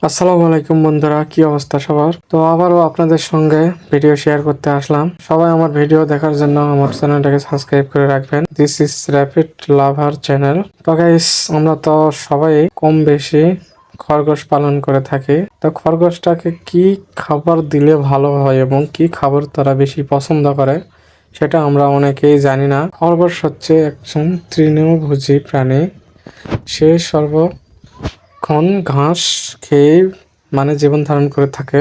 আসসালামু আলাইকুম বন্ধুরা, কি অবস্থা সবার? তো আবারও আপনাদের সঙ্গে ভিডিও শেয়ার করতে আসলাম। সবাই আমার ভিডিও দেখার জন্য আমার চ্যানেলটাকে সাবস্ক্রাইব করে রাখবেন। This is rapid lover channel. তো গাইস, আমরা তো সবাই কম বেশি খরগোশ পালন করে থাকি। তো খরগোশটাকে কি খাবার দিলে ভালো হয় এবং কি খাবার তারা বেশি পছন্দ করে সেটা আমরা অনেকেই জানি না। খরগোশ হচ্ছে একজন তৃণভোজী প্রাণী। সে ক্ষণ ঘাস খেয়ে জীবন ধারণ করে থাকে।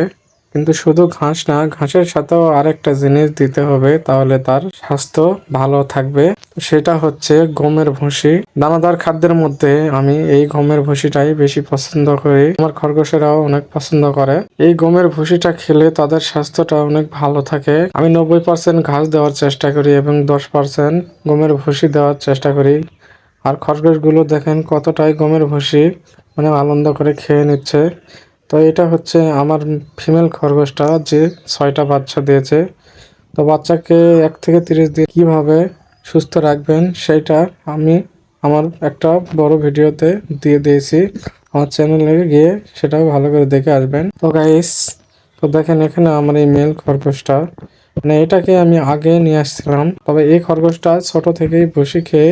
কিন্তু শুধু ঘাস না, ঘাসের সাথেও আরেকটা জিনিস দিতে হবে, তাহলে তার স্বাস্থ্য ভালো থাকবে। সেটা হচ্ছে গমের ভুসি। দানাদার খাদ্যের মধ্যে আমি এই গমের ভুসিটাই বেশি পছন্দ করি। আমার খরগোশেরাও অনেক পছন্দ করে। এই গমের ভুসিটা খেলে তাদের স্বাস্থ্যটা অনেক ভালো থাকে। আমি 90% ঘাস দেওয়ার চেষ্টা করি এবং 10% গমের ভুসি দেওয়ার চেষ্টা করি। আর খরগোশগুলো দেখেন কতটাই গমের ভুসি আনন্দ করে খেয়ে নিচ্ছে। তো এটা হচ্ছে আমার ফিমেল খরগোশটা, যে 6টা বাচ্চা দিয়েছে। তো বাচ্চাকে 1 থেকে 30 দিন কিভাবে সুস্থ রাখবেন সেটা আমি আমার একটা বড় ভিডিওতে দিয়ে দিয়েছি। আমার চ্যানেলে গিয়ে সেটাও ভালো করে দেখে আসবেন। তো গাইস, তো দেখেন এখানে আমার এই মেল খরগোশটা, এটাকে আমি আগে নিয়ে আসছিলাম, তবে এই খরগোশটা ছোট থেকেই ভুসি খেয়ে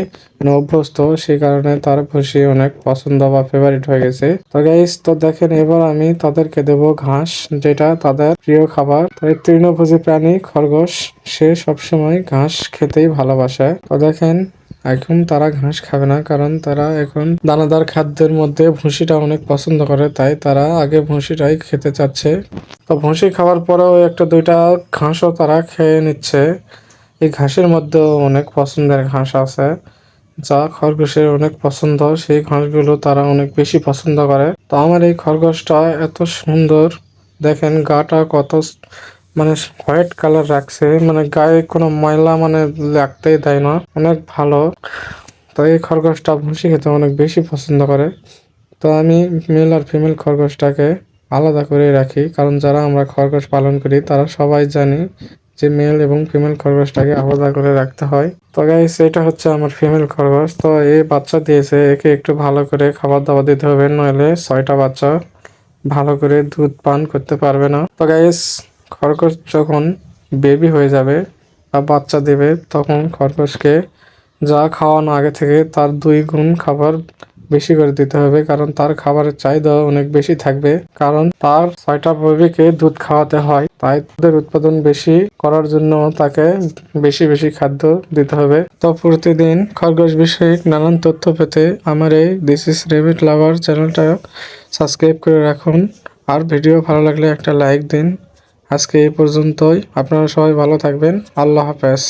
অভ্যস্ত, সেই কারণে তার ভুসি অনেক পছন্দ বা ফেভারিট হয়ে গেছে। তো গাইস, তো দেখেন এবার আমি তাদেরকে দেব ঘাস, যেটা তাদের প্রিয় খাবার। তো এই তৃণভোজী প্রাণী খরগোশ, সে সবসময় ঘাস খেতেই ভালোবাসে। তো দেখেন এখন তারা ঘাস খাবে না, কারণ তারা এখন দানাদার খাদ্যের মধ্যে ভুসিটা অনেক পছন্দ করে, তাই তারা আগে ভুসিটাই খেতে চাচ্ছে। তো ভুসি খাওয়ার পরেও 1-2টা ঘাসও তারা খেয়ে নিচ্ছে। এই ঘাসের মধ্যেও অনেক পছন্দের ঘাস আছে, যা খরগোশের অনেক পছন্দ। সেই ঘাসগুলো তারা অনেক বেশি পছন্দ করে। তো আমার এই খরগোশটা এত সুন্দর, দেখেন গাটা কত হোয়াইট কালার রাখছে, গায়ে কোনো ময়লা লাগতেই দেয় না, অনেক ভালো। তো এই খরগোশটা ভুসি খেতে অনেক বেশি পছন্দ করে। তো আমি মেল আর ফিমেল খরগোশটাকে আলাদা করে রাখি, কারণ যারা আমরা খরগোশ পালন করি তারা সবাই জানি যে মেল এবং ফিমেল খরগোশটাকে আলাদা করে রাখতে হয়। তো গাইস, এটা হচ্ছে আমার ফিমেল খরগোশ। তো এই বাচ্চা দিয়েছে, একে একটু ভালো করে খাবার দাবার দিতে হবে, নইলে 6টা বাচ্চা ভালো করে দুধ পান করতে পারবে না। তো গাইস, খরগোশ যখন বেবি হয়ে যাবে বা বাচ্চা দেবে, তখন খরগোশকে যা খাওয়ানো আগে থেকে তার 2 গুণ খাবার বেশি করে দিতে হবে, কারণ তার খাবারের চাহিদা অনেক বেশি থাকবে, কারণ তার 6টা বেবিকে দুধ খাওয়াতে হয়। তাই দুধের উৎপাদন বেশি করার জন্য তাকে বেশি বেশি খাদ্য দিতে হবে। তো প্রতিদিন খরগোশ বিষয়ক নানান তথ্য পেতে আমার এই দিস ইজ রেবিট লাভার চ্যানেলটা সাবস্ক্রাইব করে রাখুন। আর ভিডিও ভালো লাগলে একটা লাইক দিন। আজকে এই পর্যন্তই। আপনারা সবাই ভালো থাকবেন। আল্লাহ হাফেজ।